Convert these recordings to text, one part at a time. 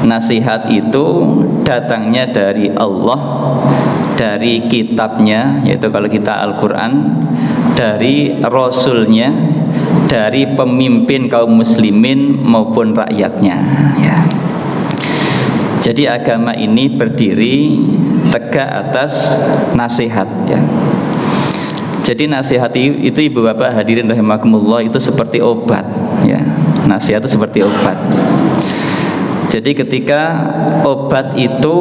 nasihat itu datangnya dari Allah, dari kitabnya, yaitu kalau kita Al-Quran, dari Rasulnya, dari pemimpin kaum muslimin maupun rakyatnya, ya. Jadi agama ini berdiri tegak atas nasihat, ya. Jadi nasihat itu ibu bapak hadirin rahimakumullah itu seperti obat, ya. Nasihat itu seperti obat. Jadi ketika obat itu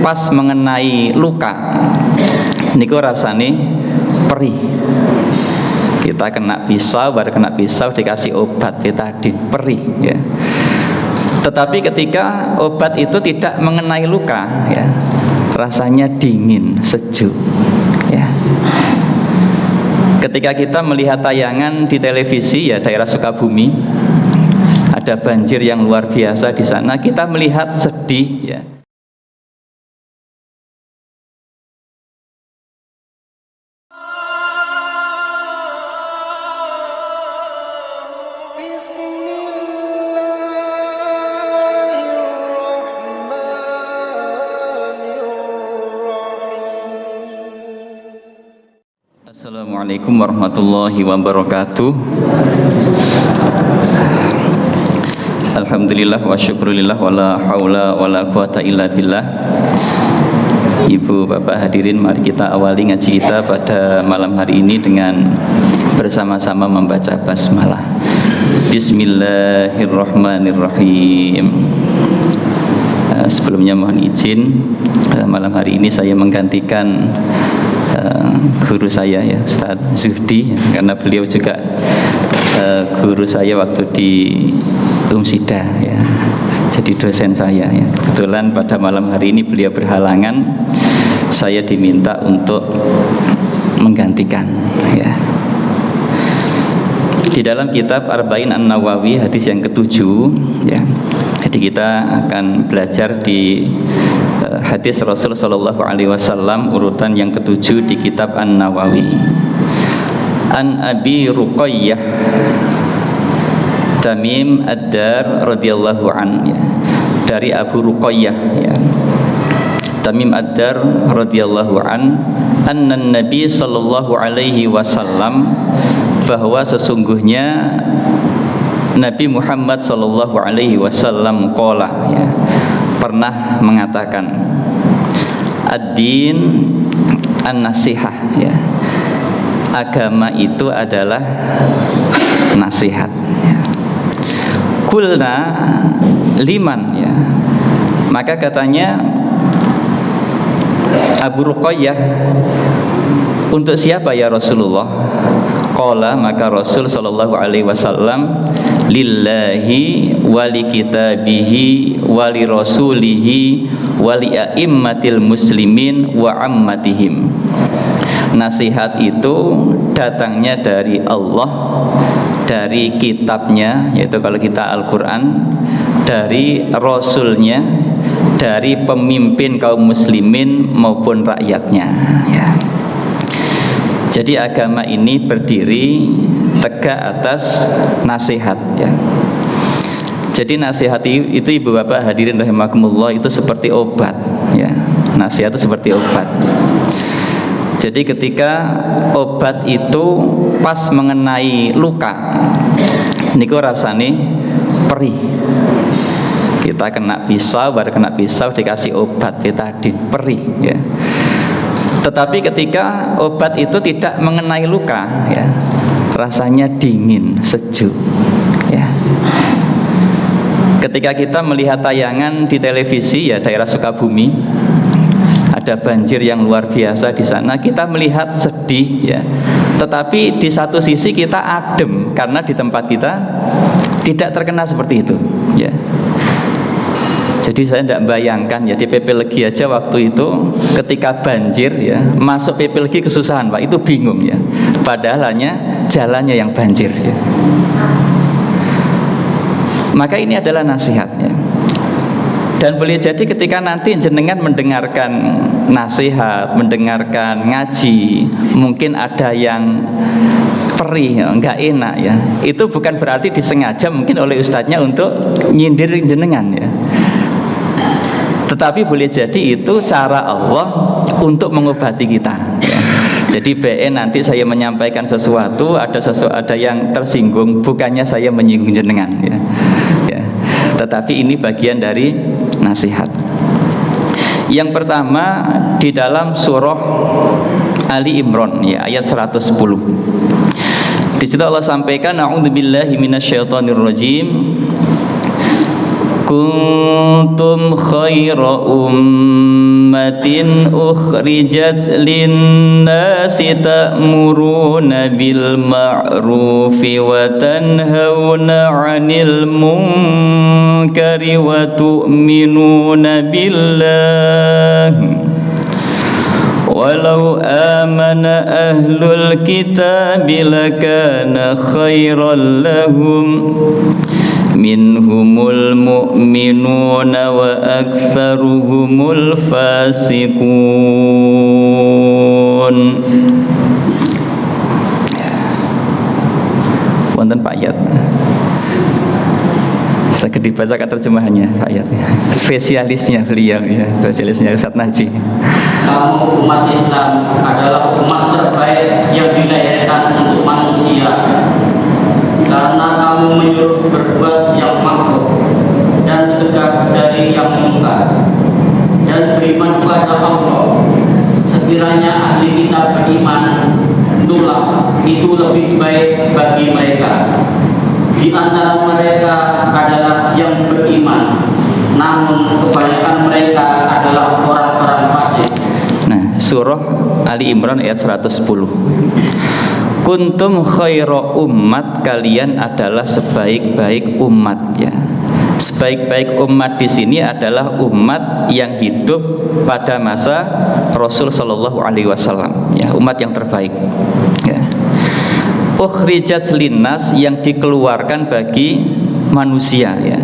pas mengenai luka, niku rasane perih. Kita kena pisau, baru kena pisau dikasih obat, kita perih, ya. Tetapi ketika obat itu tidak mengenai luka, ya, rasanya dingin, sejuk, ya. Ketika kita melihat tayangan di televisi, ya, daerah Sukabumi, ada banjir yang luar biasa di sana, kita melihat sedih, ya. Assalamualaikum warahmatullahi wabarakatuh. Alhamdulillah wa syukurillah wa la hawla wa la quwata illa billah. Ibu bapak hadirin, mari kita awali ngaji kita pada malam hari ini dengan bersama-sama membaca basmalah. Bismillahirrahmanirrahim. Sebelumnya mohon izin, malam hari ini saya menggantikan guru saya, ya, Ustaz Zuhdi, ya, karena beliau juga guru saya waktu di Umsida, ya, jadi dosen saya, ya. Kebetulan pada malam hari ini beliau berhalangan, saya diminta untuk menggantikan, ya. Di dalam kitab Arba'in An-Nawawi hadis yang ke-7, ya. Jadi kita akan belajar di hadis Rasul Sallallahu Alaihi Wasallam urutan yang ke-7 di kitab An-Nawawi. An Abi Ruqayyah Tamim Ad-Dar radhiyallahu an, ya. Dari Abu Ruqayyah, ya, Tamim Ad-Dar radhiyallahu an, anna Nabi sallallahu alaihi wasallam, bahwa sesungguhnya Nabi Muhammad sallallahu alaihi wasallam qala, ya, pernah mengatakan, ad-din an-nasihah, ya. Agama itu adalah nasihat, ya. Kulna liman, ya. Maka katanya Abu Ruqayyah, untuk siapa ya Rasulullah? Qala, maka Rasul sallallahu alaihi wasallam, lillahi wali kitabihi wali rasulihi wali a'immatil muslimin wa ammatihim. Nasihat itu datangnya dari Allah, dari kitabnya, yaitu kalau kita Al-Quran, dari Rasulnya, dari pemimpin kaum muslimin maupun rakyatnya, ya. Jadi agama ini berdiri tegak atas nasihat, ya. Jadi nasihat itu ibu bapak hadirin rahimakumullah itu seperti obat, ya. Nasihat itu seperti obat. Jadi ketika obat itu pas mengenai luka, niku rasane perih. Kita kena pisau, baru kena pisau dikasih obat, kita perih, ya. Tetapi ketika obat itu tidak mengenai luka, ya, rasanya dingin, sejuk, ya. Ketika kita melihat tayangan di televisi, ya, daerah Sukabumi, ada banjir yang luar biasa di sana, kita melihat sedih, ya. Tetapi di satu sisi kita adem karena di tempat kita tidak terkena seperti itu, ya. Jadi saya tidak bayangkan, ya, di PP Legi aja waktu itu ketika banjir, ya, masuk PP Legi kesusahan, Pak, itu bingung, ya. Padahal hanya jalannya yang banjir, ya. Maka ini adalah nasihatnya. Dan boleh jadi ketika nanti jenengan mendengarkan nasihat, mendengarkan ngaji, mungkin ada yang perih, ya, nggak enak, ya. Itu bukan berarti disengaja mungkin oleh ustadznya untuk nyindir jenengan, ya. Tetapi boleh jadi itu cara Allah untuk mengobati kita, ya. Jadi nanti saya menyampaikan sesuatu, ada yang tersinggung, bukannya saya menyinggung jenengan, ya. Ya. Tetapi ini bagian dari nasihat. Yang pertama di dalam surah Ali Imran, ya, ayat 110. Di situ Allah sampaikan, a'udzubillahi minasyaitonirrajim. Kuntum khaira ummatin ukhrijat linnasi ta'muruna bil ma'rufi wa tanhauna 'anil munkari wa tu'minuna billah. Walau amana ahlul kitabi lakana khairan lahum minhumul mu'minuna wa aktsaruhumul fasiqun. Wonten Pak Ayat. Saya dibacakan terjemahannya Pak Ayat. Spesialisnya beliau, ya, spesialisnya Ustaz Naji. Kamu umat Islam adalah umat terbaik yang dilahirkan untuk manusia, karena kamu menyuruh berbuat yang makruh dan tegak dari yang mungkar dan beriman kepada Allah. Sekiranya ahli kitab beriman, itu lebih baik bagi mereka. Di antara mereka adalah yang beriman, namun kebanyakan mereka adalah orang-orang fasik. Nah, surah Ali Imran ayat 110. Kuntum khaira ummat, kalian adalah sebaik-baik umat, ya. Sebaik-baik umat di sini adalah umat yang hidup pada masa Rasul Shallallahu Alaihi Wasallam, ya, umat yang terbaik, ya. Ukhrijat linnas, yang dikeluarkan bagi manusia, ya.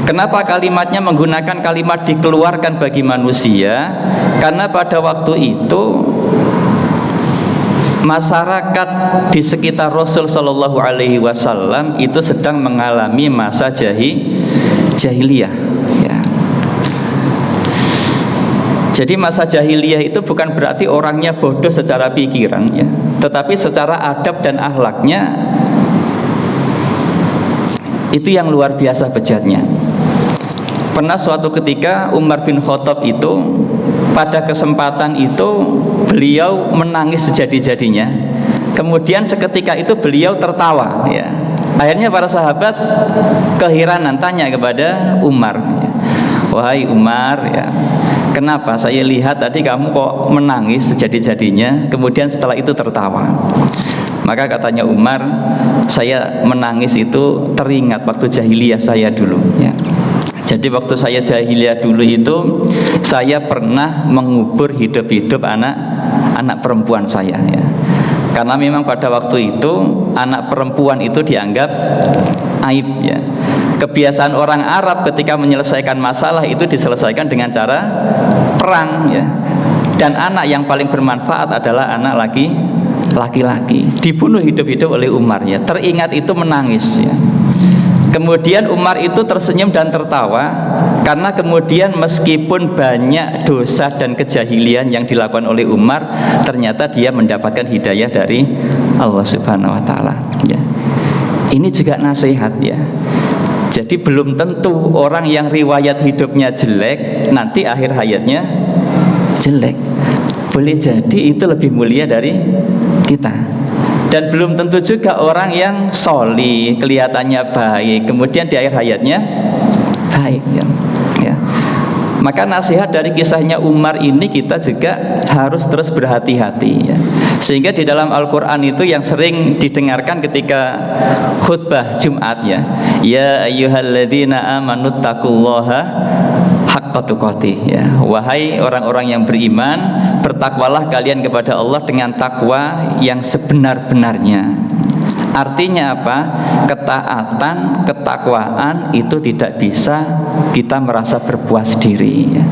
Kenapa kalimatnya menggunakan kalimat dikeluarkan bagi manusia? Karena pada waktu itu masyarakat di sekitar Rasul Shallallahu Alaihi Wasallam itu sedang mengalami masa jahiliyah, ya. Jadi masa jahiliyah itu bukan berarti orangnya bodoh secara pikiran, ya, tetapi secara adab dan akhlaknya itu yang luar biasa bejatnya. Pernah suatu ketika Umar bin Khattab itu pada kesempatan itu beliau menangis sejadi-jadinya. Kemudian seketika itu beliau tertawa, ya. Akhirnya para sahabat keheranan tanya kepada Umar, ya, wahai Umar, ya, kenapa saya lihat tadi kamu kok menangis sejadi-jadinya, kemudian setelah itu tertawa? Maka katanya Umar, saya menangis itu teringat waktu jahiliyah saya dulu, ya. Jadi waktu saya jahiliyah dulu itu saya pernah mengubur hidup-hidup anak perempuan saya, ya. Karena memang pada waktu itu anak perempuan itu dianggap aib, ya. Kebiasaan orang Arab ketika menyelesaikan masalah itu diselesaikan dengan cara perang, ya. Dan anak yang paling bermanfaat adalah anak laki-laki. Dibunuh hidup-hidup oleh Umar, ya. Teringat itu menangis, ya. Kemudian Umar itu tersenyum dan tertawa karena kemudian meskipun banyak dosa dan kejahilian yang dilakukan oleh Umar, ternyata dia mendapatkan hidayah dari Allah Subhanahu wa taala, ya. Ini juga nasihat, ya. Jadi belum tentu orang yang riwayat hidupnya jelek nanti akhir hayatnya jelek. Boleh jadi itu lebih mulia dari kita. Dan belum tentu juga orang yang sholih, kelihatannya baik, kemudian di akhir hayatnya baik, ya. Ya. Maka nasihat dari kisahnya Umar ini kita juga harus terus berhati-hati, ya. Sehingga di dalam Al-Quran itu yang sering didengarkan ketika khutbah Jumat, ya, ya ayyuhalladzina amanu taqullaha haqqa tuqatih, ya. Wahai orang-orang yang beriman, bertakwalah kalian kepada Allah dengan takwa yang sebenar-benarnya. Artinya apa? Ketaatan, ketakwaan itu tidak bisa kita merasa berpuas diri, ya.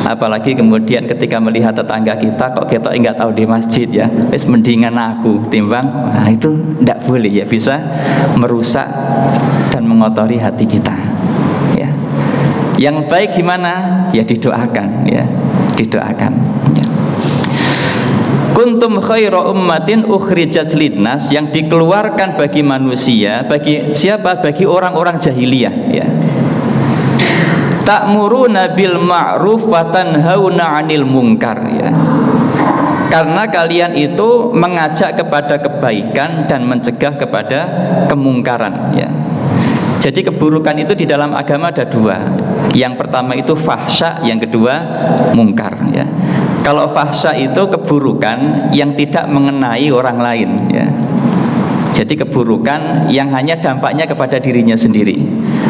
Apalagi kemudian ketika melihat tetangga kita kok kita enggak tahu di masjid, ya, wis mendingan aku timbang, nah, itu enggak boleh, ya, bisa merusak dan mengotori hati kita, ya. Yang baik gimana? Ya didoakan, ya didoakan. Ya. Kuntum khaira ummatin ukhrijat linnas, yang dikeluarkan bagi manusia, bagi siapa? Bagi orang-orang jahiliyah, ya. Ta'muruna bil ma'ruf wa tanhauna 'anil munkar, ya. Karena kalian itu mengajak kepada kebaikan dan mencegah kepada kemungkaran, ya. Jadi keburukan itu di dalam agama ada dua. Yang pertama itu fahsya, yang kedua mungkar, ya. Kalau fahsya itu keburukan yang tidak mengenai orang lain, ya. Jadi keburukan yang hanya dampaknya kepada dirinya sendiri.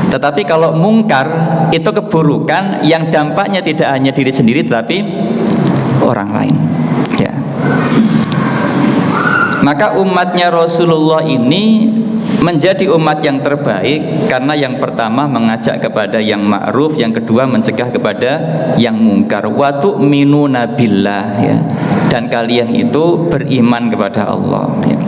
Tetapi kalau mungkar itu keburukan yang dampaknya tidak hanya diri sendiri tetapi orang lain, ya. Maka umatnya Rasulullah ini menjadi umat yang terbaik karena yang pertama mengajak kepada yang ma'ruf, yang kedua mencegah kepada yang mungkar. Wa tu'minuna billah, ya. Dan kalian itu beriman kepada Allah, ya.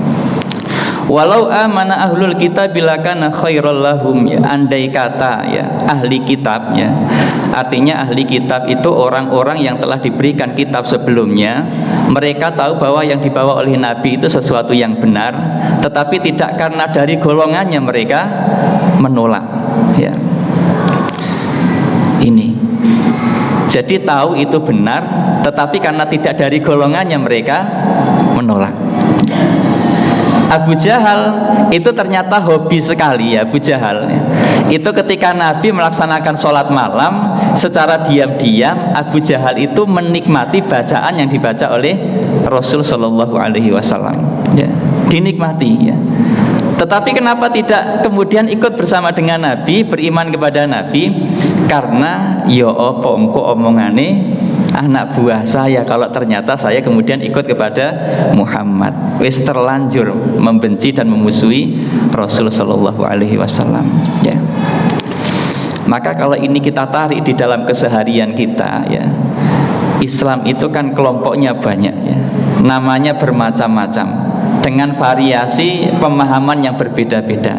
Walau amana ahlul kitab bilakana khairal lahum, ya. Andai kata, ya, ahli kitabnya, artinya ahli kitab itu orang-orang yang telah diberikan kitab sebelumnya, mereka tahu bahwa yang dibawa oleh Nabi itu sesuatu yang benar, tetapi tidak karena dari golongannya mereka menolak, ya. Ini jadi tahu itu benar, tetapi karena tidak dari golongannya mereka menolak. Abu Jahal itu ternyata hobi sekali, ya, Abu Jahal, ya. Itu ketika Nabi melaksanakan sholat malam secara diam-diam, Abu Jahal itu menikmati bacaan yang dibaca oleh Rasul Shallallahu Alaihi Wasallam, ya. Dinikmati, ya. Tetapi kenapa tidak kemudian ikut bersama dengan Nabi, beriman kepada Nabi? Karena ya apa engko omongane anak buah saya kalau ternyata saya kemudian ikut kepada Muhammad. Wis terlanjur membenci dan memusuhi Rasul Shallallahu Alaihi Wasallam, ya. Maka kalau ini kita tarik di dalam keseharian kita, ya, Islam itu kan kelompoknya banyak, ya. Namanya bermacam-macam dengan variasi pemahaman yang berbeda-beda.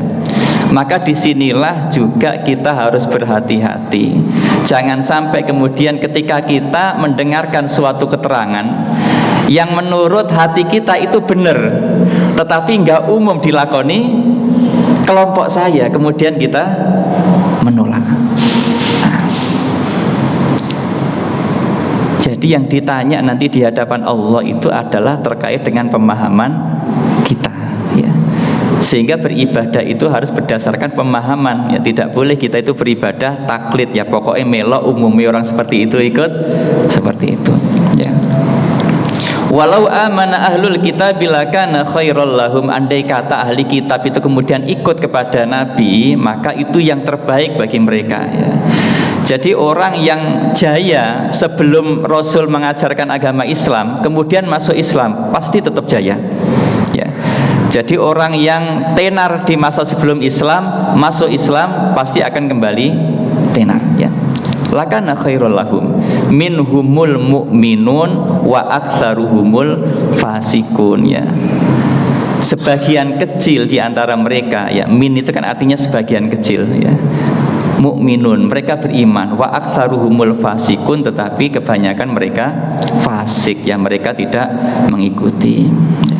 Maka disinilah juga kita harus berhati-hati. Jangan sampai kemudian ketika kita mendengarkan suatu keterangan yang menurut hati kita itu benar, tetapi nggak umum dilakoni kelompok saya, kemudian kita menolak. Nah, jadi yang ditanya nanti di hadapan Allah itu adalah terkait dengan pemahaman kita, ya. Sehingga beribadah itu harus berdasarkan pemahaman, ya. Tidak boleh kita itu beribadah taklid, ya, pokoknya melok umumnya orang seperti itu ikut seperti itu, ya. Walau amana ahlul kitab bilakana khairal lahum, andai kata ahli kitab itu kemudian ikut kepada Nabi, maka itu yang terbaik bagi mereka, ya. Jadi orang yang jaya sebelum Rasul mengajarkan agama Islam kemudian masuk Islam pasti tetap jaya, ya. Jadi orang yang tenar di masa sebelum Islam masuk Islam pasti akan kembali tenar, ya. Lakana khairul lahum minhumul mu'minun wa aktsaruhumul fasikun, ya. Sebagian kecil di antara mereka, ya, min itu kan artinya sebagian kecil, ya. Mukminun, mereka beriman, wa aktsaruhumul fasikun, tetapi kebanyakan mereka fasik, ya, mereka tidak mengikuti, ya.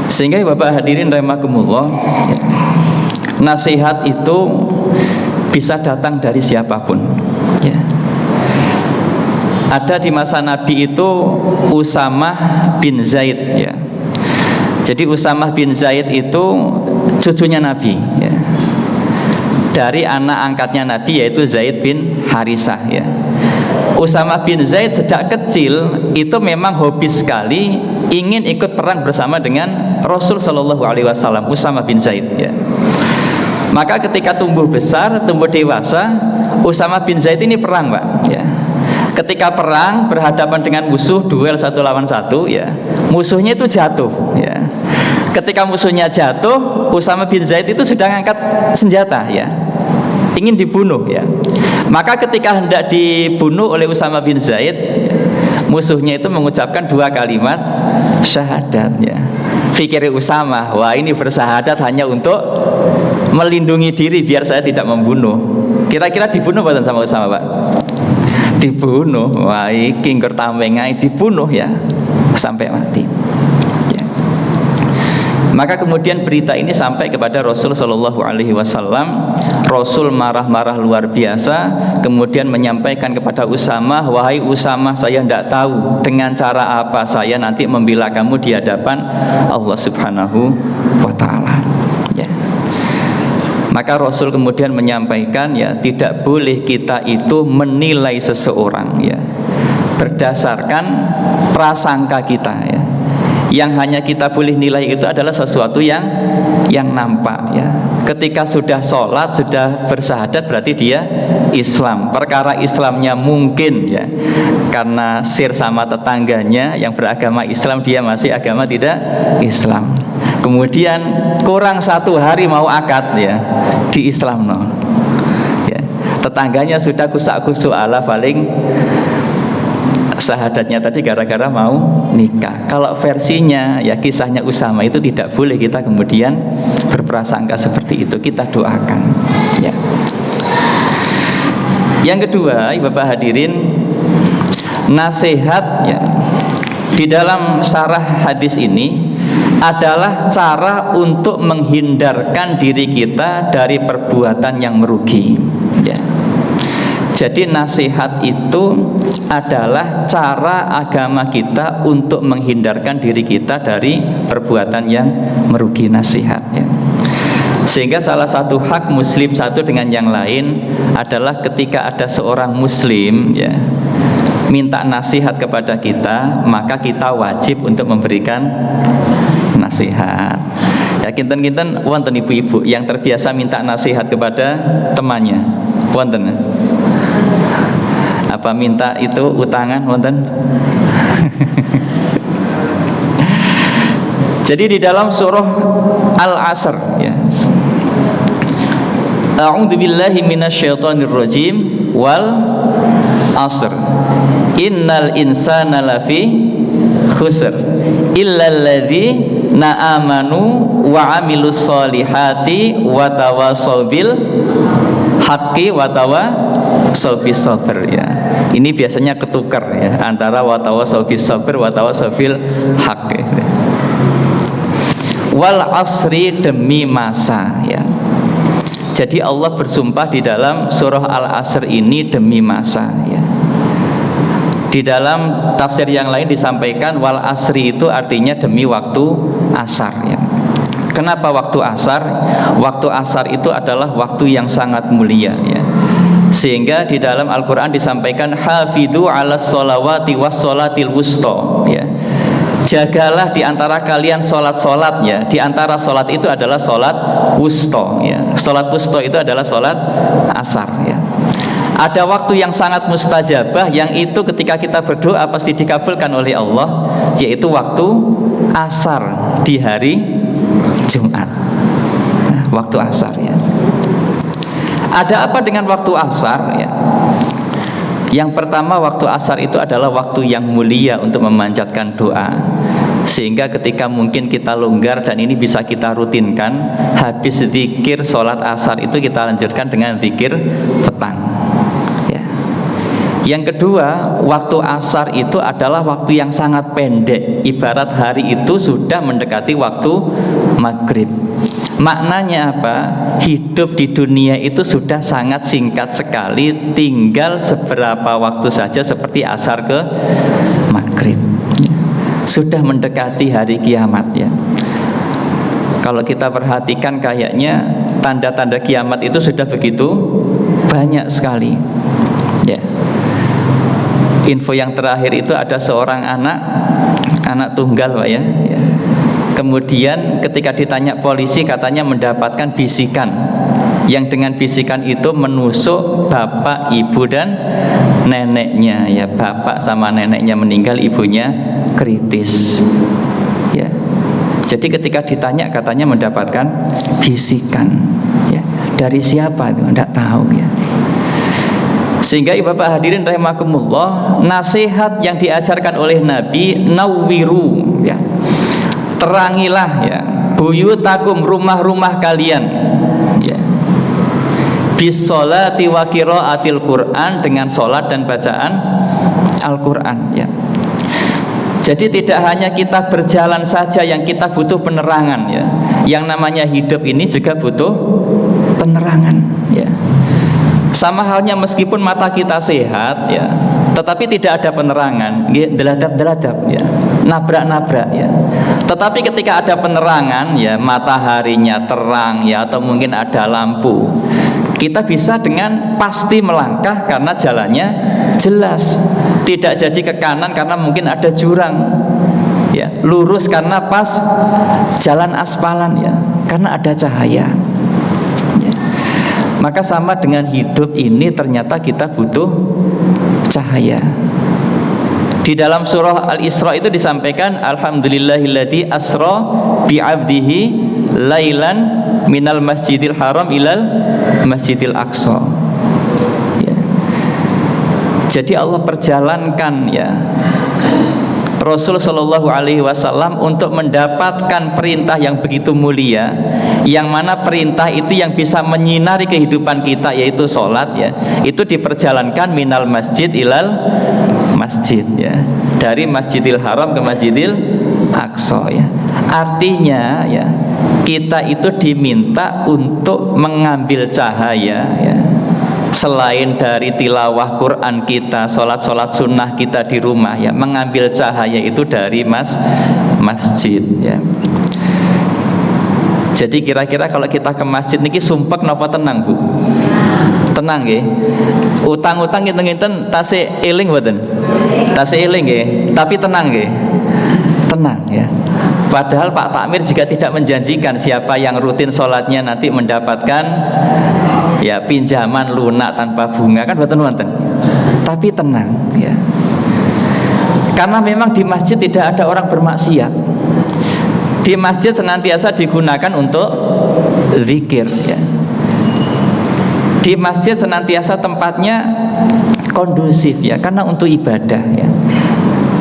Sehingga Bapak hadirin rahimakumullah, ya, nasihat itu bisa datang dari siapapun, ya. Ada di masa Nabi itu Usamah bin Zaid, ya. Jadi Usamah bin Zaid itu cucunya Nabi, ya. Dari anak angkatnya Nabi yaitu Zaid bin Harisah, ya. Usamah bin Zaid sejak kecil itu memang hobi sekali ingin ikut perang bersama dengan Rasul Shallallahu Alaihi Wasallam. Usamah bin Zaid, ya. Maka ketika tumbuh besar, tumbuh dewasa, Usamah bin Zaid ini perang, Pak, ya. Ketika perang berhadapan dengan musuh, duel 1 lawan 1, ya. Musuhnya itu jatuh, ya. Ketika musuhnya jatuh, Usamah bin Zaid itu sedang angkat senjata, ya, ingin dibunuh, ya. Maka ketika hendak dibunuh oleh Usamah bin Zaid, musuhnya itu mengucapkan 2 kalimat syahadat, ya. Fikir Usamah, wah ini bersahadat hanya untuk melindungi diri biar saya tidak membunuh. Kira-kira dibunuh bukan sama Usama, Pak? Dibunuh. Wah, iki ngger tamwengai dibunuh ya sampai mati. Ya. Maka kemudian berita ini sampai kepada Rasul Shallallahu Alaihi Wasallam. Rasul marah-marah luar biasa, kemudian menyampaikan kepada Usama, wahai Usama, saya tidak tahu dengan cara apa saya nanti membela kamu di hadapan Allah Subhanahu wa Ta'ala. Ya. Maka Rasul kemudian menyampaikan, ya, tidak boleh kita itu menilai seseorang ya berdasarkan prasangka kita ya. Yang hanya kita boleh nilai itu adalah sesuatu yang nampak ya. Ketika sudah sholat, sudah bersyahadat, berarti dia Islam. Perkara Islamnya mungkin ya karena sir sama tetangganya yang beragama Islam, dia masih agama tidak Islam. Kemudian kurang 1 hari mau akad ya di Islam no. Ya. Tetangganya sudah kusak-kusuk ala paling syahadatnya tadi gara-gara mau nikah. Kalau versinya ya kisahnya Usama itu tidak boleh kita kemudian berprasangka seperti itu, kita doakan ya. Yang kedua, Bapak hadirin, nasihat ya di dalam syarah hadis ini adalah cara untuk menghindarkan diri kita dari perbuatan yang merugi ya. Jadi nasihat itu adalah cara agama kita untuk menghindarkan diri kita dari perbuatan yang merugi, nasihat ya. Sehingga salah satu hak muslim satu dengan yang lain adalah ketika ada seorang muslim ya minta nasihat kepada kita, maka kita wajib untuk memberikan nasihat. Ya, kinten-kinten wonten ibu-ibu yang terbiasa minta nasihat kepada temannya. Wonten. Apa minta itu utangan wonten? Jadi di dalam surah Al-Asr ya. A'udzu billahi minasyaitonir rajim wal asr. Innal insana lafi khusr illal ladzina amanu wa amilus solihati wa tawassaw bil haqqi wa tawassaw bis sabr ya. Ini biasanya ketukar ya antara wa tawassaw bis sabr wa tawassaw bil haqq. Wal asri, demi masa ya. Jadi Allah bersumpah di dalam surah Al-Asr ini demi masa ya. Di dalam tafsir yang lain disampaikan wal asri itu artinya demi waktu asar ya. Kenapa waktu asar? Waktu asar itu adalah waktu yang sangat mulia ya. Sehingga di dalam Al-Qur'an disampaikan hafidhu 'alas sholawati was sholatil wusta ya. Jagalah di antara kalian sholat-sholat ya. Di antara sholat itu adalah sholat wusta ya. Sholat wusta itu adalah sholat asar ya. Ada waktu yang sangat mustajabah yang itu ketika kita berdoa pasti dikabulkan oleh Allah, yaitu waktu asar di hari Jumat. Nah, waktu asar ya. Ada apa dengan waktu asar ya? Yang pertama, waktu asar itu adalah waktu yang mulia untuk memanjatkan doa. Sehingga ketika mungkin kita longgar dan ini bisa kita rutinkan, habis zikir sholat asar itu kita lanjutkan dengan zikir petang ya. Yang kedua, waktu asar itu adalah waktu yang sangat pendek. Ibarat hari itu sudah mendekati waktu maghrib. Maknanya apa? Hidup di dunia itu sudah sangat singkat sekali, tinggal seberapa waktu saja seperti asar ke maghrib. Sudah mendekati hari kiamat ya. Kalau kita perhatikan kayaknya tanda-tanda kiamat itu sudah begitu banyak sekali ya. Info yang terakhir itu ada seorang anak tunggal Pak ya. Kemudian ketika ditanya polisi katanya mendapatkan bisikan yang dengan bisikan itu menusuk bapak, ibu dan neneknya ya. Bapak sama neneknya meninggal, ibunya kritis ya. Jadi ketika ditanya katanya mendapatkan bisikan ya. Dari siapa itu enggak tahu ya. Sehingga Bapak hadirin rahimakumullah, nasihat yang diajarkan oleh Nabi, nawwiru ya. Terangilah ya buyutakum, rumah-rumah kalian ya. Bisolati wa qiraatil Quran, dengan sholat dan bacaan Al-Quran ya. Jadi tidak hanya kita berjalan saja yang kita butuh penerangan ya. Yang namanya hidup ini juga butuh penerangan ya. Sama halnya meskipun mata kita sehat ya, tetapi tidak ada penerangan, deladap-deladap ya, nabrak-nabrak ya. Tetapi ketika ada penerangan ya, mataharinya terang ya, atau mungkin ada lampu, kita bisa dengan pasti melangkah karena jalannya jelas. Tidak jadi ke kanan karena mungkin ada jurang ya, lurus karena pas jalan aspalan ya, karena ada cahaya ya. Maka sama dengan hidup ini, ternyata kita butuh cahaya. Di dalam surah Al-Isra itu disampaikan, alhamdulillahilladzi asra bi'abdihi lailan minal masjidil haram ilal masjidil aqsa ya. Jadi Allah perjalankan ya Rasul Shallallahu Alaihi Wasallam untuk mendapatkan perintah yang begitu mulia, yang mana perintah itu yang bisa menyinari kehidupan kita, yaitu sholat ya. Itu diperjalankan minal masjid ilal masjid ya, dari Masjidil Haram ke Masjidil Aqsa ya. Artinya ya, kita itu diminta untuk mengambil cahaya ya. Selain dari tilawah Quran kita, sholat-sholat sunnah kita di rumah ya, mengambil cahaya itu dari masjid ya. Jadi kira-kira kalau kita ke masjid niki sumpek napa tenang Bu? Tenang nggih. Utang-utang ngiten-ngiten tasih eling mboten? Tasih eling nggih, tapi tenang nggih. Tenang ya. Padahal Pak Takmir juga tidak menjanjikan siapa yang rutin sholatnya nanti mendapatkan ya pinjaman lunak tanpa bunga, kan betul wonten. Tapi tenang ya. Karena memang di masjid tidak ada orang bermaksiat. Di masjid senantiasa digunakan untuk zikir ya. Di masjid senantiasa tempatnya kondusif ya, karena untuk ibadah ya.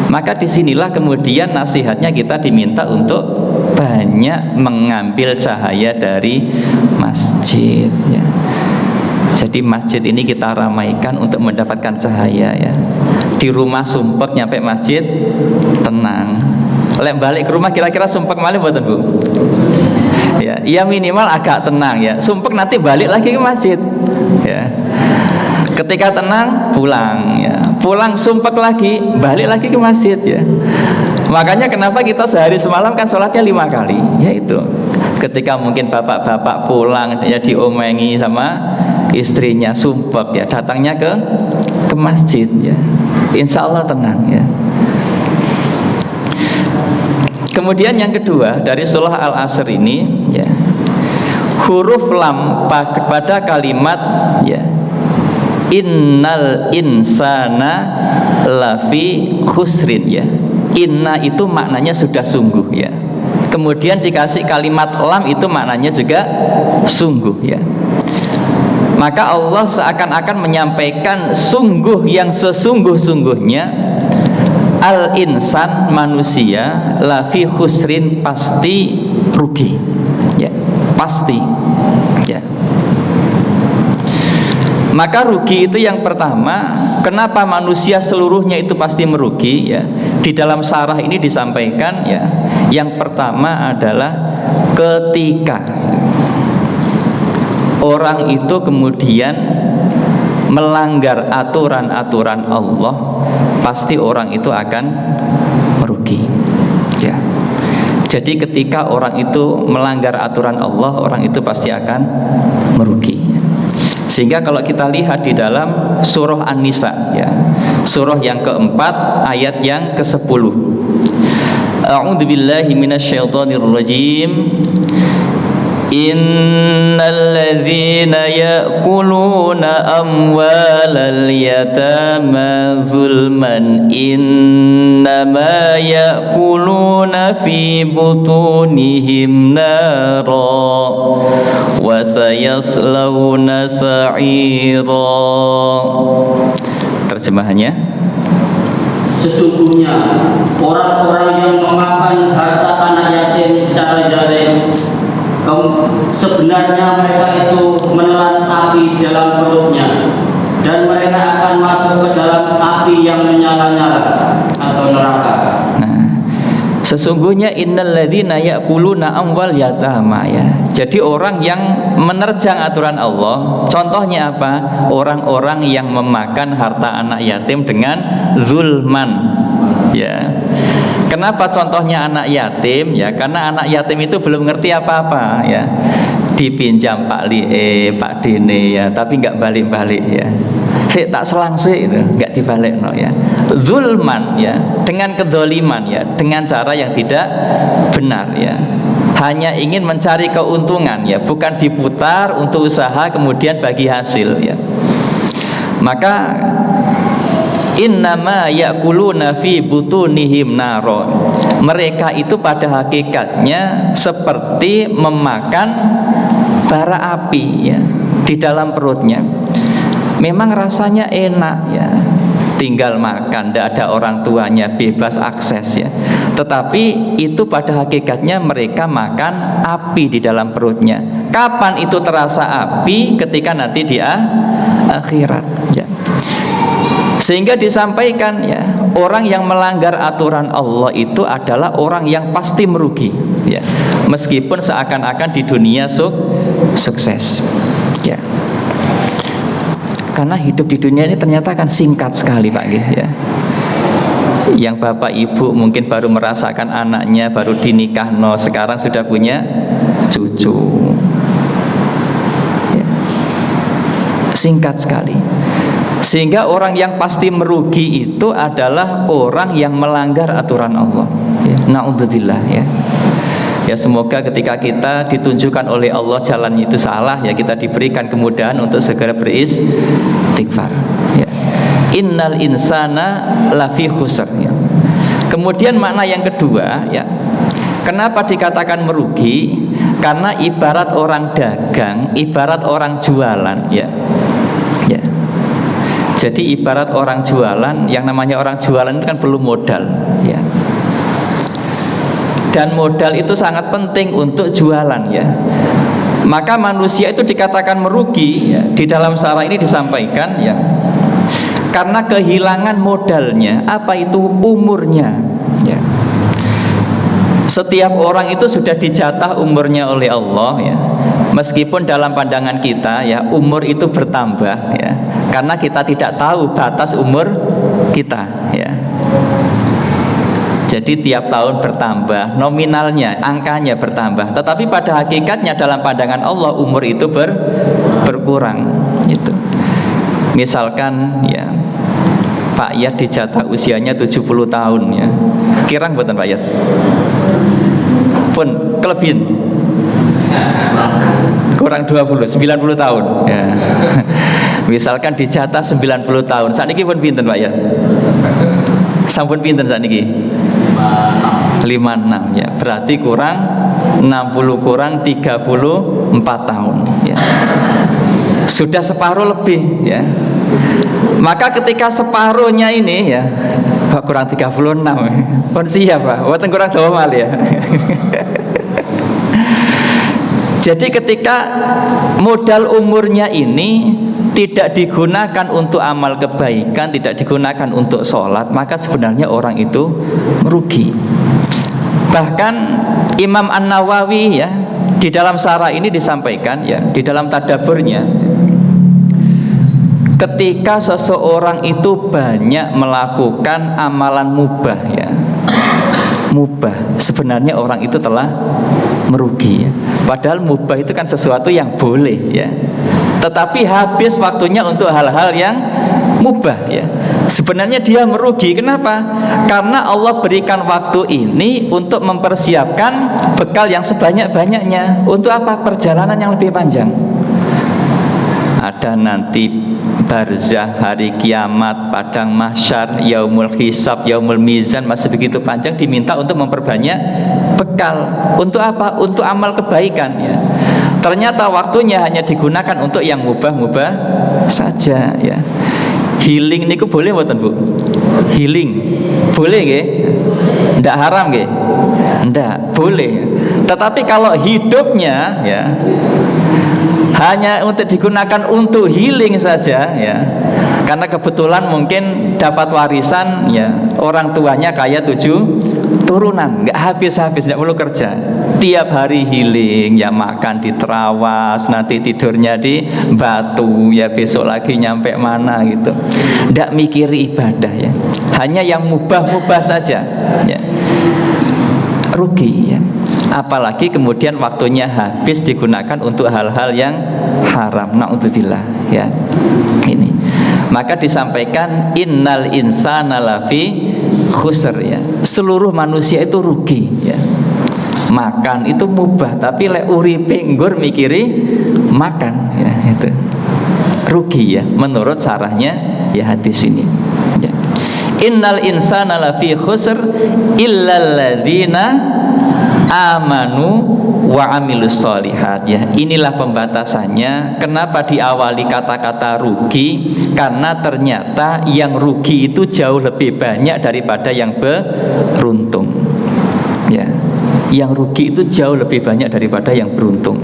Maka disinilah kemudian nasihatnya kita diminta untuk banyak mengambil cahaya dari masjid ya. Jadi masjid ini kita ramaikan untuk mendapatkan cahaya ya. Di rumah sumpek, nyampe masjid tenang. Lek balik ke rumah kira-kira sumpek malih mboten Bu? Ya, ya minimal agak tenang ya. Sumpek nanti balik lagi ke masjid ya. Ketika tenang pulang ya. Pulang sumpek lagi, balik lagi ke masjid ya. Makanya kenapa kita sehari semalam kan sholatnya 5 kali, yaitu ketika mungkin bapak-bapak pulang ya, diomengi sama istrinya, sumpek ya, datangnya ke masjid ya. Insya Allah tenang ya. Kemudian yang kedua dari surah Al-Asr ini ya, huruf lam pada kalimat ya, innal insana lafi khusrin ya. Inna itu maknanya sudah sungguh ya. Kemudian dikasih kalimat lam itu maknanya juga sungguh ya. Maka Allah seakan-akan menyampaikan sungguh yang sesungguh-sungguhnya, al insan manusia lafi khusrin pasti rugi ya, pasti ya. Maka rugi itu yang pertama. Kenapa manusia seluruhnya itu pasti merugi ya? Di dalam syarah ini disampaikan ya, yang pertama adalah ketika orang itu kemudian melanggar aturan-aturan Allah, pasti orang itu akan merugi ya. Jadi ketika orang itu melanggar aturan Allah, orang itu pasti akan merugi. Sehingga kalau kita lihat di dalam surah An-Nisa ya, surah yang keempat ayat yang ke-10, a'udzubillahi minasyaitonirrajim. Innal ladzina ya'kuluna amwalal yatama zulman innama ya'kuluna fi butunihim nara wa sayaslawna sa'ira. Terjemahannya, sesungguhnya orang-orang yang memakan harta anak yatim secara zalim, Sebenarnya mereka itu menelan api dalam perutnya, dan mereka akan masuk ke dalam api yang menyala-nyala atau neraka. Sesungguhnya innalladzina ya'kuluna amwal yatama, ya. Jadi orang yang menerjang aturan Allah, contohnya apa? Orang-orang yang memakan harta anak yatim dengan zulman, ya. Kenapa contohnya anak yatim? Ya, karena anak yatim itu belum ngerti apa-apa, ya. Dipinjam Pak Lie, Pak Dene, ya, tapi nggak balik-balik, ya. Tak selang sih itu, nggak dibalik, no, ya. Zulman, ya, dengan kedoliman, ya, dengan cara yang tidak benar, ya. Hanya ingin mencari keuntungan, ya, bukan diputar untuk usaha kemudian bagi hasil, ya. Maka innama ya'kuluna fi butunihim naron. Mereka itu pada hakikatnya seperti memakan bara api, ya, di dalam perutnya. Memang rasanya enak, ya, tinggal makan, tidak ada orang tuanya, bebas akses, ya. Tetapi itu pada hakikatnya mereka makan api di dalam perutnya. Kapan itu terasa api? Ketika nanti di akhirat, ya. Sehingga disampaikan, ya, orang yang melanggar aturan Allah itu adalah orang yang pasti merugi, ya. Meskipun seakan-akan di dunia sukses, ya. Karena hidup di dunia ini ternyata kan singkat sekali, Pak, ya. Yang bapak ibu mungkin baru merasakan anaknya baru dinikahno, sekarang sudah punya cucu, ya. Singkat sekali. Sehingga orang yang pasti merugi itu adalah orang yang melanggar aturan Allah, ya. Na'udzubillah, ya. Ya, semoga ketika kita ditunjukkan oleh Allah jalan itu salah, ya, kita diberikan kemudahan untuk segera beristighfar, ya. Innal insana lafi khusr, ya. Kemudian makna yang kedua, ya, kenapa dikatakan merugi? Karena ibarat orang dagang, ibarat orang jualan, ya. Ya. Jadi ibarat orang jualan, yang namanya orang jualan itu kan perlu modal, ya. Dan modal itu sangat penting untuk jualan, ya. Maka manusia itu dikatakan merugi, ya. Di dalam syarah ini disampaikan, ya, karena kehilangan modalnya. Apa itu? Umurnya, ya. Setiap orang itu sudah dijatah umurnya oleh Allah, ya. Meskipun dalam pandangan kita, ya, umur itu bertambah, ya, karena kita tidak tahu batas umur kita, ya. Jadi tiap tahun bertambah, nominalnya, angkanya bertambah. Tetapi pada hakikatnya dalam pandangan Allah umur itu berkurang. Itu. Misalkan, ya, Pak Yat dijatah usianya 70 tahun, ya. Kirang buatan Pak Yat? Pun kelebihan. Kurang 20, 90 tahun, ya. Misalkan dijatah 90 tahun. Saat ini pun pinten Pak Yat? Sampun pinten saat ini? 56, ya. Berarti kurang 60 kurang 34 tahun, ya. Sudah separuh lebih, ya. Maka ketika separuhnya ini, ya, kurang 36, pun siap, Pak. Buatan kurang dawa mal, ya. Jadi ketika modal umurnya ini tidak digunakan untuk amal kebaikan, tidak digunakan untuk sholat, maka sebenarnya orang itu merugi. Bahkan Imam An-Nawawi, ya, di dalam syarah ini disampaikan, ya, di dalam tadabburnya, ketika seseorang itu banyak melakukan amalan mubah, ya, mubah, sebenarnya orang itu telah merugi, ya. Padahal mubah itu kan sesuatu yang boleh, ya. Tetapi habis waktunya untuk hal-hal yang mubah, ya. Sebenarnya dia merugi. Kenapa? Karena Allah berikan waktu ini untuk mempersiapkan bekal yang sebanyak-banyaknya. Untuk apa? Perjalanan yang lebih panjang. Ada nanti barzah, hari kiamat, padang mahsyar, yaumul hisab, yaumul mizan, masih begitu panjang, diminta untuk memperbanyak bekal. Untuk apa? Untuk amal kebaikan, ya. Ternyata waktunya hanya digunakan untuk yang mubah-mubah saja, ya. Healing niku boleh mboten Bu? Healing boleh nggih? Ndak haram nggih? Ndak, boleh. Tetapi kalau hidupnya ya hanya untuk digunakan untuk healing saja ya, karena kebetulan mungkin dapat warisan ya, orang tuanya kaya 7 turunan, nggak habis-habis, nggak perlu kerja, tiap hari healing ya, makan di terawas, nanti tidurnya di batu ya, besok lagi nyampe mana gitu, nggak mikiri ibadah ya, hanya yang mubah-mubah saja ya, rugi ya. Apalagi kemudian waktunya habis digunakan untuk hal-hal yang haram, naudzubillah ya. Ini maka disampaikan innal insana lafi khusr ya, seluruh manusia itu rugi ya. Makan itu mubah, tapi lek uripe nggur mikiri makan ya, itu rugi ya, menurut sarahnya ya hadis ini ya. Innal insana lafi khusr illal ladzina amanu wa amilus solihat ya. Inilah pembatasannya. Kenapa diawali kata-kata rugi? Karena ternyata yang rugi itu jauh lebih banyak daripada yang beruntung ya. Yang rugi itu jauh lebih banyak daripada yang beruntung.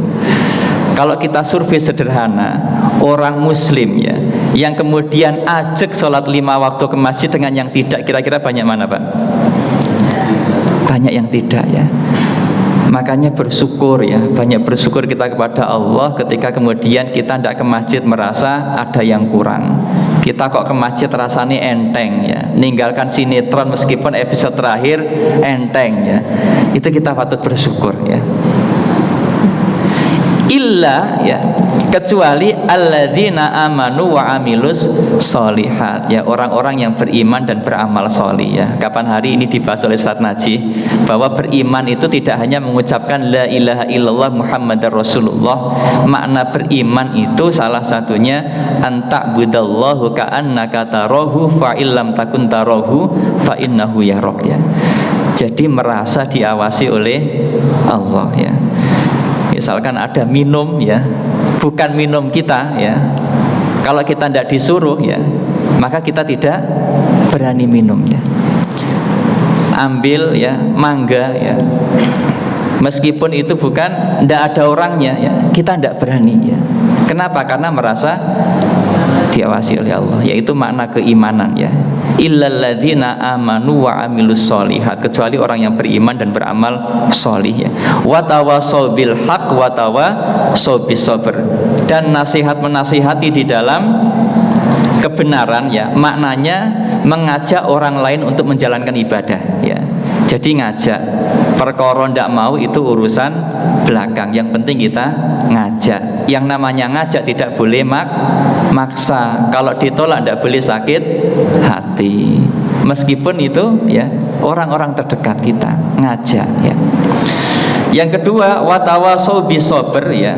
Kalau kita survei sederhana, orang muslim ya yang kemudian ajak sholat 5 waktu ke masjid dengan yang tidak, kira-kira banyak mana Pak? Banyak yang tidak ya. Makanya bersyukur ya, banyak bersyukur kita kepada Allah ketika kemudian kita tidak ke masjid merasa ada yang kurang. Kita kok ke masjid rasanya enteng ya, ninggalkan sinetron meskipun episode terakhir enteng ya, itu kita patut bersyukur ya. Illa ya, kecuali alladzina amanu wa amilus solihat ya, orang-orang yang beriman dan beramal solih ya. Kapan hari ini dibahas oleh Ustaz Najih bahwa beriman itu tidak hanya mengucapkan la ilaha illallah muhammadar rasulullah. Makna beriman itu salah satunya anta'budallahu ka'annaka tarahu fa illam takun tarahu fa innahu yarak ya. Jadi merasa diawasi oleh Allah ya. Misalkan ada minum ya, bukan minum kita ya, kalau kita tidak disuruh ya, maka kita tidak berani minum ya. Ambil ya mangga ya, meskipun itu bukan, tidak ada orangnya ya, kita tidak berani ya. Kenapa? Karena merasa diawasi oleh Allah, yaitu makna keimanan ya. Illal ladzina amanu wa amilus solihat, kecuali orang yang beriman dan beramal solih ya. Wa tawasau bil haq wa tawasau bis sabr, dan nasihat menasihati di dalam kebenaran ya, maknanya mengajak orang lain untuk menjalankan ibadah ya. Jadi ngajak, perkara ndak mau itu urusan belakang, yang penting kita ngajak. Yang namanya ngajak tidak boleh maksa. Kalau ditolak ndak boleh sakit hati. Meskipun itu ya orang-orang terdekat kita, ngajak ya. Yang kedua, watawasau bisober ya.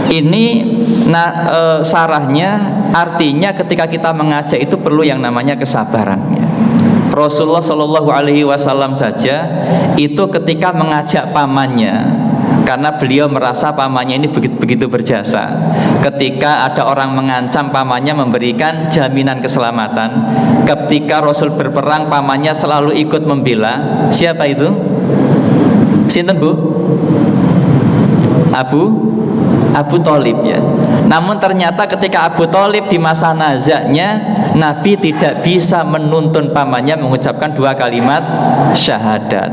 Ini sarahnya artinya ketika kita mengajak itu perlu yang namanya kesabaran ya. Rasulullah Shallallahu Alaihi Wasallam saja itu ketika mengajak pamannya, karena beliau merasa pamannya ini begitu berjasa. Ketika ada orang mengancam pamannya memberikan jaminan keselamatan, ketika Rasul berperang pamannya selalu ikut membela. Siapa itu? Sinten Bu? Abu Thalib ya. Namun ternyata ketika Abu Thalib di masa nazaknya, Nabi tidak bisa menuntun pamannya mengucapkan 2 kalimat syahadat.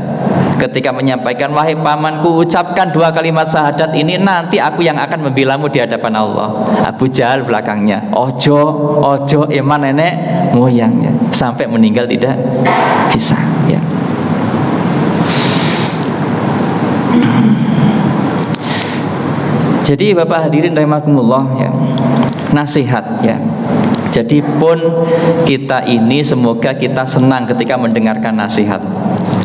Ketika menyampaikan, wahai pamanku, ucapkan 2 kalimat syahadat ini, nanti aku yang akan membelamu di hadapan Allah. Abu Jahal belakangnya, ojo iman nenek moyangnya, sampai meninggal tidak bisa ya. Jadi Bapak hadirin rahimakumullah ya, nasihat ya. Jadi pun kita ini semoga kita senang ketika mendengarkan nasihat,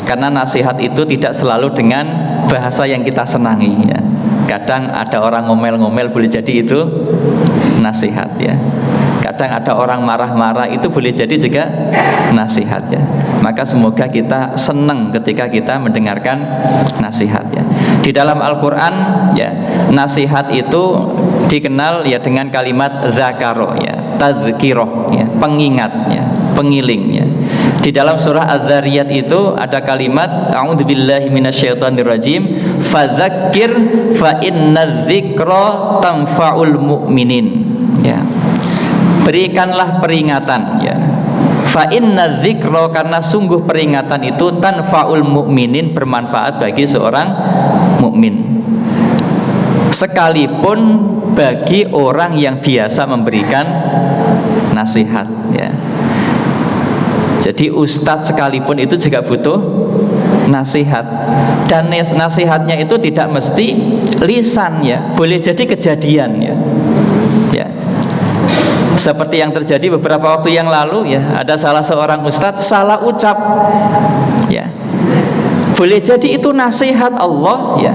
karena nasihat itu tidak selalu dengan bahasa yang kita senangi ya. Kadang ada orang ngomel-ngomel, boleh jadi itu nasihat ya. Kadang ada orang marah-marah, itu boleh jadi juga nasihat ya. Maka semoga kita senang ketika kita mendengarkan nasihat ya. Di dalam Al-Quran ya, nasihat itu dikenal ya dengan kalimat zakaro ya. tadzkirah ya, pengingat ya, pengiling ya. Di dalam surah Az-Zariyat itu ada kalimat a'udzubillahi minasyaitonirrajim fadzakir fa innadzikra tanfa'ul mu'minin ya. Berikanlah peringatan ya. Fa innadzikra, karena sungguh peringatan itu tanfa'ul mu'minin, bermanfaat bagi seorang mukmin. Sekalipun bagi orang yang biasa memberikan nasihat ya. Jadi ustadz sekalipun itu juga butuh nasihat, dan nasihatnya itu tidak mesti lisan ya, boleh jadi kejadian ya. Ya. Seperti yang terjadi beberapa waktu yang lalu ya, ada salah seorang ustadz salah ucap ya. Boleh jadi itu nasihat Allah ya,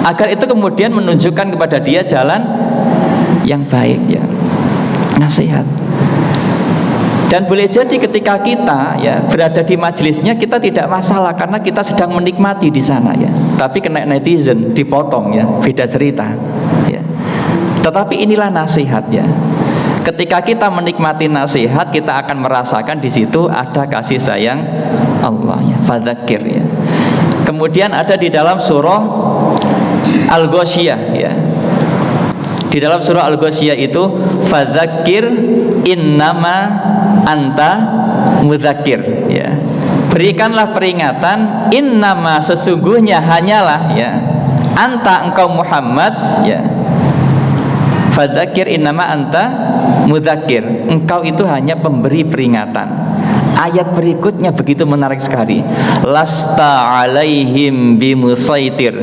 agar itu kemudian menunjukkan kepada dia jalan yang baik ya, nasihat. Dan boleh jadi ketika kita ya berada di majelisnya kita tidak masalah karena kita sedang menikmati di sana ya. Tapi kena netizen dipotong ya, beda cerita ya. Tetapi inilah nasihat ya. Ketika kita menikmati nasihat, kita akan merasakan di situ ada kasih sayang Allah ya, fadzakir ya. Kemudian ada di dalam surah Al-Ghasyiyah ya. Di dalam surah Al-Ghasyiyah itu fadzakir innama anta mudzakir ya. Berikanlah peringatan, innama, sesungguhnya hanyalah ya, anta, engkau Muhammad ya. Fadzakir innama anta mudzakir, engkau itu hanya pemberi peringatan. Ayat berikutnya begitu menarik sekali. Lasta alaihim bimusaitir.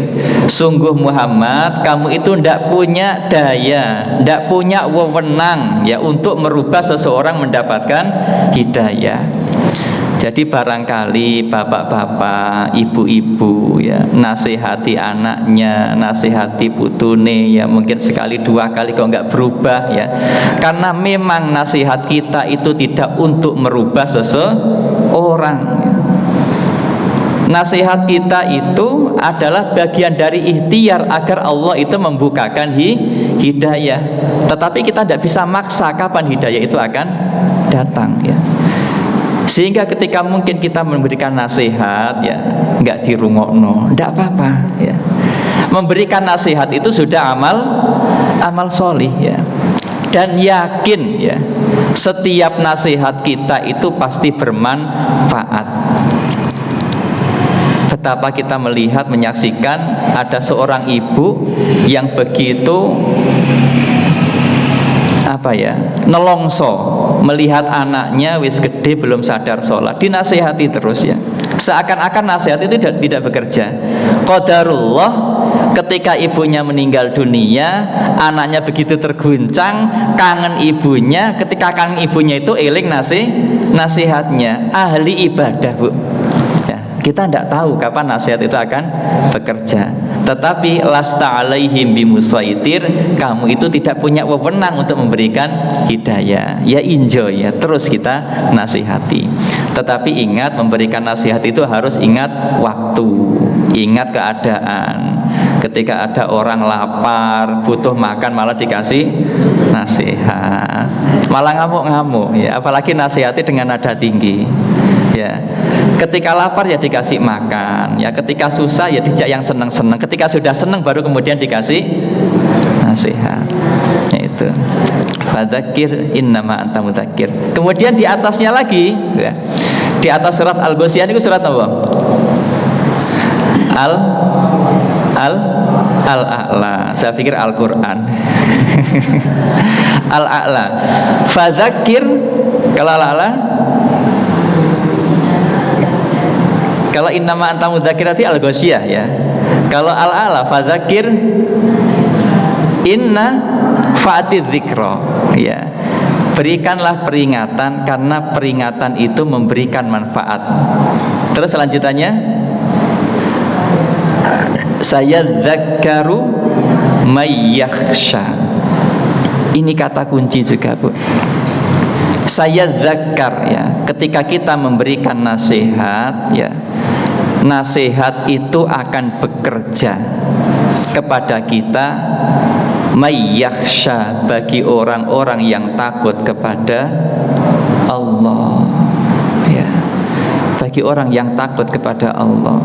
Sungguh Muhammad, kamu itu tidak punya daya, tidak punya wewenang ya untuk merubah seseorang mendapatkan hidayah. Jadi barangkali bapak-bapak, ibu-ibu ya, nasihati anaknya, nasihati putune ya, mungkin sekali dua kali kok nggak berubah ya. Karena memang nasihat kita itu tidak untuk merubah seseorang ya. Nasihat kita itu adalah bagian dari ikhtiar agar Allah itu membukakan hidayah. Tetapi kita tidak bisa maksa kapan hidayah itu akan datang ya. Sehingga ketika mungkin kita memberikan nasihat ya nggak dirungokno, nggak apa-apa ya. Memberikan nasihat itu sudah amal solih ya. Dan yakin ya, setiap nasihat kita itu pasti bermanfaat. Betapa kita melihat, menyaksikan ada seorang ibu yang begitu nelongso melihat anaknya wis gede belum sadar sholat, dinasihati terus ya, seakan-akan nasihat itu tidak bekerja. Qadarullah, ketika ibunya meninggal dunia, anaknya begitu terguncang, kangen ibunya. Ketika kangen ibunya itu eling nasihatnya, ahli ibadah bu ya, kita tidak tahu kapan nasihat itu akan bekerja. Tetapi lasta alaihim bimusaitir, kamu itu tidak punya wewenang untuk memberikan hidayah. Ya enjoy ya, terus kita nasihati. Tetapi ingat, memberikan nasihat itu harus ingat waktu, ingat keadaan. Ketika ada orang lapar, butuh makan, malah dikasih nasihat, malah ngamuk-ngamuk ya, apalagi nasihati dengan nada tinggi ya. Ketika lapar ya dikasih makan ya, ketika susah ya dijak yang senang-senang, ketika sudah senang baru kemudian dikasih nasihat. Itu fadzakir innama anta mudzakir. Kemudian di atasnya lagi ya, di atas surat Al-Ghasyiyah itu surat apa? Al-A'la. Saya pikir Al-Qur'an. Al-A'la. Fadzakir, kalau Al-A'la, kalau innama anta mudzakir berarti Al-Ghasyiyah ya. Kalau Al-A'la fadzakir inna fa'ati dzikra ya. Berikanlah peringatan karena peringatan itu memberikan manfaat. Terus selanjutannya, sayadzakkaru may yakhsha. Ini kata kunci juga bu. Sayadzakkar ya, ketika kita memberikan nasihat ya, nasihat itu akan bekerja kepada kita Mayyakhsha, bagi orang-orang yang takut kepada Allah, ya, bagi orang yang takut kepada Allah.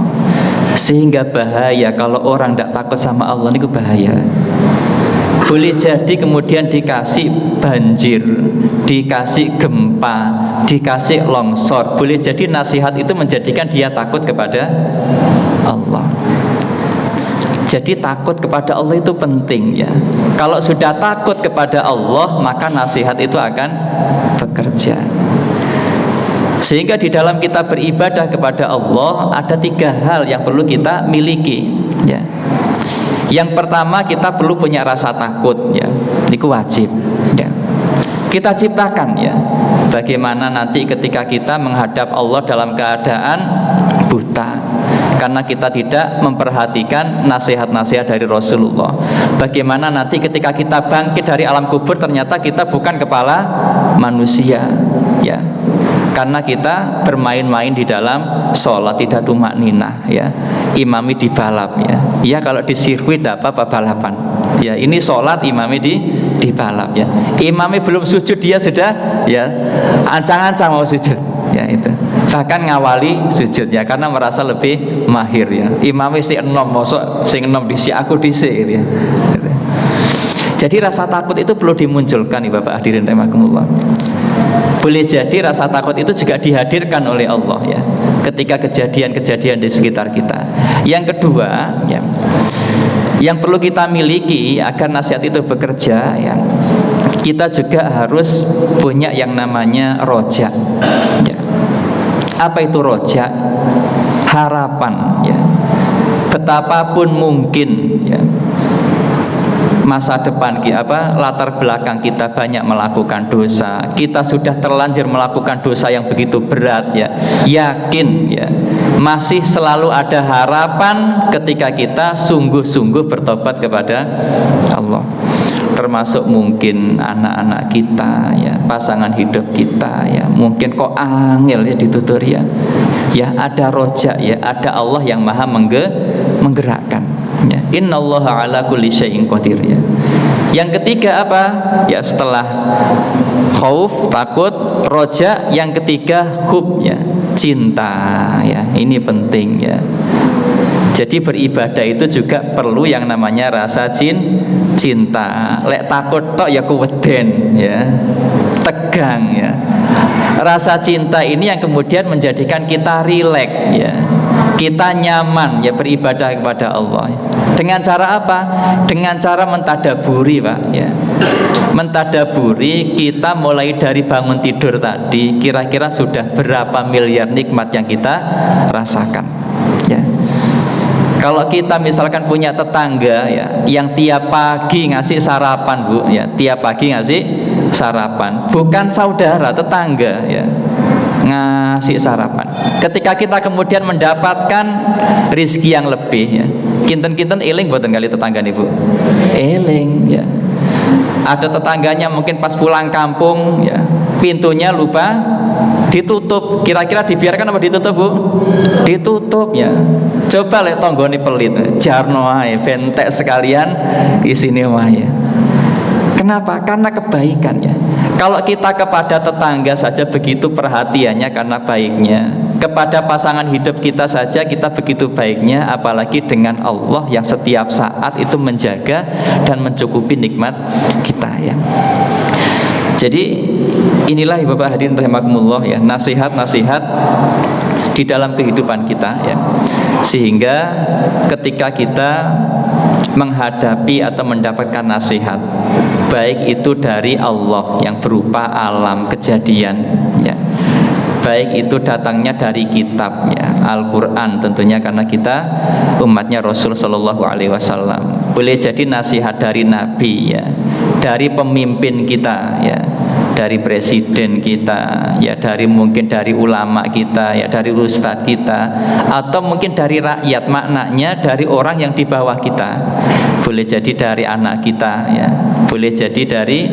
Sehingga bahaya kalau orang tidak takut sama Allah, itu bahaya. Boleh jadi kemudian dikasih banjir, dikasih gempa, dikasih longsor. Boleh jadi nasihat itu menjadikan dia takut kepada Allah. Jadi takut kepada Allah itu penting, ya. Kalau sudah takut kepada Allah, maka nasihat itu akan bekerja. Sehingga di dalam kita beribadah kepada Allah ada 3 hal yang perlu kita miliki, ya. Yang pertama, kita perlu punya rasa takut, ya. Itu wajib, ya. Kita ciptakan, ya. Bagaimana nanti ketika kita menghadap Allah dalam keadaan buta karena kita tidak memperhatikan nasihat-nasihat dari Rasulullah. Bagaimana nanti ketika kita bangkit dari alam kubur ternyata kita bukan kepala manusia, ya. Karena kita bermain-main di dalam sholat, tidak tumakninah, ya. Imami dibalap, ya. Ya kalau di sirkuit tidak apa-apa balapan, ya. Ini sholat imami dibalap, ya. Imami belum sujud dia sudah, ya, ancang-ancang mau sujud, ya, itu. Bahkan ngawali sujud, ya, karena merasa lebih mahir, ya. Imami si enom, mosok sing enom disi aku disi, gitu, ya. Jadi rasa takut itu perlu dimunculkan, nih Bapak hadirin rahimakumullah. Boleh jadi rasa takut itu juga dihadirkan oleh Allah, ya, ketika kejadian-kejadian di sekitar kita. Yang kedua, ya, yang perlu kita miliki agar nasihat itu bekerja, ya, kita juga harus punya yang namanya roja, ya. Apa itu roja? Harapan, ya. Betapapun mungkin, ya, masa depan latar belakang kita banyak melakukan dosa, kita sudah terlanjur melakukan dosa yang begitu berat, ya, yakin, ya, masih selalu ada harapan ketika kita sungguh-sungguh bertobat kepada Allah. Termasuk mungkin anak-anak kita, ya, pasangan hidup kita, ya, mungkin kok angel, ya, ditutur, ya. Ya, ada roja, ya, ada Allah yang maha menggerakkan, ya. Innallaha ala kulli syai'in qadir, ya. Yang ketiga apa? Ya, setelah khauf, takut, roja, yang ketiga hub, ya, cinta, ya. Ini penting, ya. Jadi beribadah itu juga perlu yang namanya rasa cinta. Lek takut tok ya kuweden, ya, tegang, ya. Rasa cinta ini yang kemudian menjadikan kita rileks, ya. Kita nyaman, ya, beribadah kepada Allah. Dengan cara apa? Dengan cara mentadaburi, Pak, ya. Mentadaburi, kita mulai dari bangun tidur tadi, kira-kira sudah berapa miliar nikmat yang kita rasakan, ya. Kalau kita misalkan punya tetangga, ya, yang tiap pagi ngasih sarapan, Bu, ya, tiap pagi ngasih sarapan, bukan saudara, tetangga, ya, ngasih sarapan. Ketika kita kemudian mendapatkan rizki yang lebih, ya, kinten-kinten eling boten kali tetangga nih, Bu, eling, ya. Ada tetangganya mungkin pas pulang kampung, ya, pintunya lupa ditutup, kira-kira dibiarkan apa ditutup, Bu? Ditutup, ya. Coba lihat tonggone pelit, jarno ae bentek sekalian isine wae. Kenapa? Karena kebaikan, ya. Kalau kita kepada tetangga saja begitu perhatiannya karena baiknya, kepada pasangan hidup kita saja kita begitu baiknya, apalagi dengan Allah yang setiap saat itu menjaga dan mencukupi nikmat kita, ya. Jadi inilah Bapak hadirin rahimakumullah, ya, nasihat-nasihat di dalam kehidupan kita, ya. Sehingga ketika kita menghadapi atau mendapatkan nasihat, baik itu dari Allah yang berupa alam kejadian, ya, baik itu datangnya dari kitab, ya, Al-Quran tentunya karena kita umatnya Rasul Shallallahu Alaihi Wasallam. Boleh jadi nasihat dari Nabi, ya, dari pemimpin kita, ya, dari presiden kita, ya, dari mungkin dari ulama kita, ya, dari ustadz kita, atau mungkin dari rakyat, maknanya dari orang yang di bawah kita. Boleh jadi dari anak kita, ya, boleh jadi dari,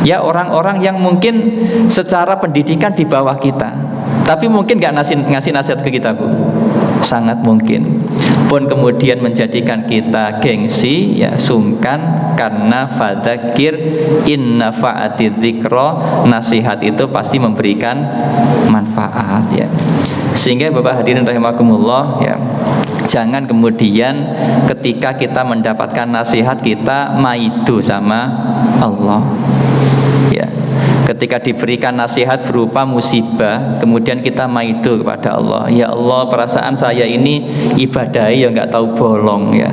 ya, orang-orang yang mungkin secara pendidikan di bawah kita, tapi mungkin nggak ngasih nasihat ke kita, Bu. sangat mungkin. Pun kemudian menjadikan kita gengsi, ya sungkan, karena fadzakir in nafa'ati dzikra, nasihat itu pasti memberikan manfaat, ya. Sehingga Bapak hadirin rahimakumullah, ya, jangan kemudian ketika kita mendapatkan nasihat kita maidu sama Allah, ya. Ketika diberikan nasihat berupa musibah, kemudian kita maidu kepada Allah, ya Allah, perasaan saya ini ibadahi ya nggak tahu bolong, ya.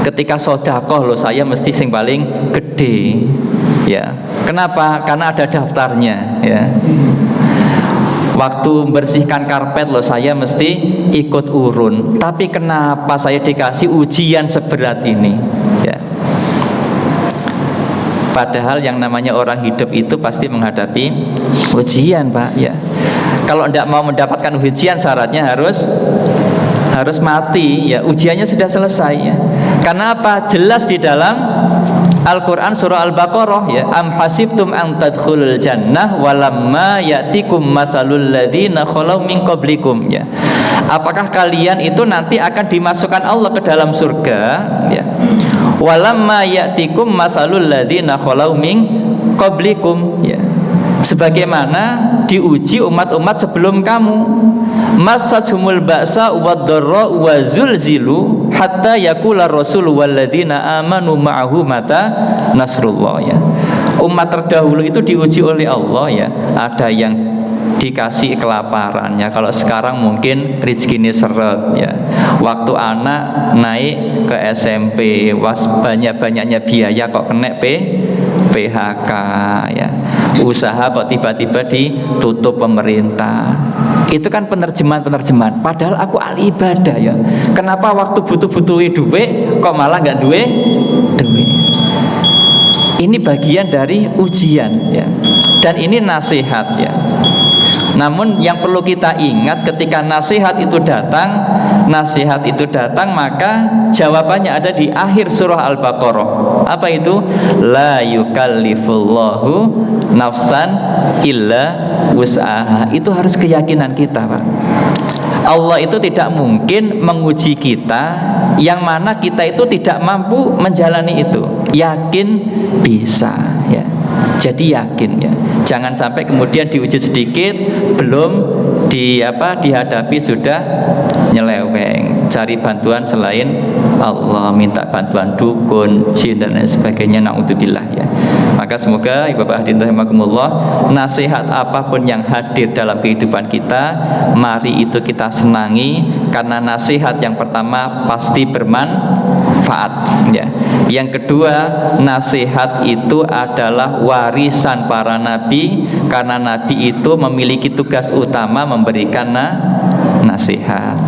Ketika sodakoh loh saya mesti sing paling gede, ya. Kenapa? Karena ada daftarnya, ya. Waktu membersihkan karpet loh saya mesti ikut urun. Tapi kenapa saya dikasih ujian seberat ini, ya. Padahal yang namanya orang hidup itu pasti menghadapi ujian, Pak, ya. Kalau tidak mau mendapatkan ujian syaratnya harus mati, ya. Ujiannya sudah selesai, ya. Karena apa? Jelas di dalam Al-Quran surah Al-Baqarah, ya, am hasibtum an tadkhulul jannah walamma ya'tikum mathalul ladzina khalau min qablikum, ya. Apakah kalian itu nanti akan dimasukkan Allah ke dalam surga, ya, walamma ya'tikum mathalul ladzina khalau min qablikum, ya, sebagaimana diuji umat-umat sebelum kamu, massatuhumul ba'sa wad-dharra wa zulzilu hatta yaqula rasul walladzina amanu ma'ahu mata nasrullah, ya. Umat terdahulu itu diuji oleh Allah, ya. Ada yang dikasih kelaparannya, kalau sekarang mungkin rezekinya seret, ya. Waktu anak naik ke SMP, banyak-banyaknya biaya kok kena PHK, ya. Usaha kok tiba-tiba ditutup pemerintah. Itu kan penerjemahan. Padahal aku ahli ibadah, ya. Kenapa waktu butuh-butuh duit kok malah nggak duit? Ini bagian dari ujian, ya. Dan ini nasihat, ya. Namun yang perlu kita ingat ketika nasihat itu datang, maka jawabannya ada di akhir surah Al-Baqarah. Apa itu? La yukallifullahu nafsan illa wus'aha. Itu harus keyakinan kita, Pak. Allah itu tidak mungkin menguji kita yang mana kita itu tidak mampu menjalani itu. Yakin bisa, ya. Jadi yakin, ya. Jangan sampai kemudian diuji sedikit belum dihadapi sudah nyeleweng, cari bantuan selain Allah, minta bantuan dukun, jin dan lain sebagainya, naudzubillah, ya. Maka semoga Ibu Bapak hadirin rahimakumullah, nasihat apapun yang hadir dalam kehidupan kita, mari itu kita senangi, karena nasihat yang pertama pasti bermanfaat, ya. Yang kedua, nasihat itu adalah warisan para nabi, karena nabi itu memiliki tugas utama memberikan nasihat.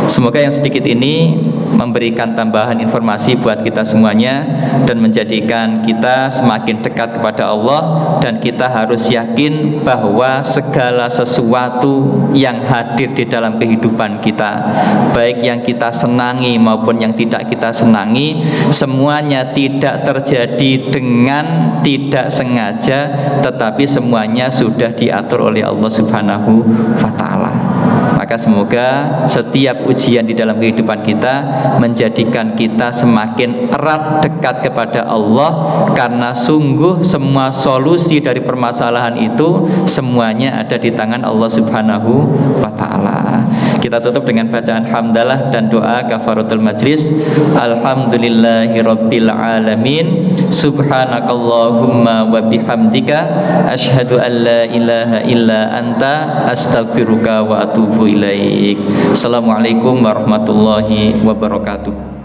Semoga yang sedikit ini memberikan tambahan informasi buat kita semuanya dan menjadikan kita semakin dekat kepada Allah, dan kita harus yakin bahwa segala sesuatu yang hadir di dalam kehidupan kita, baik yang kita senangi maupun yang tidak kita senangi, semuanya tidak terjadi dengan tidak sengaja, tetapi semuanya sudah diatur oleh Allah Subhanahu wa ta'ala. Maka semoga setiap ujian di dalam kehidupan kita menjadikan kita semakin erat dekat kepada Allah, karena sungguh semua solusi dari permasalahan itu semuanya ada di tangan Allah Subhanahu wa ta'ala. Kita tutup dengan bacaan hamdalah dan doa kafaratul majlis. Alhamdulillahirabbil alamin. Subhanakallahumma wa bihamdika asyhadu an la ilaha illa anta astaghfiruka wa atubu ilaik. Assalamualaikum warahmatullahi wabarakatuh.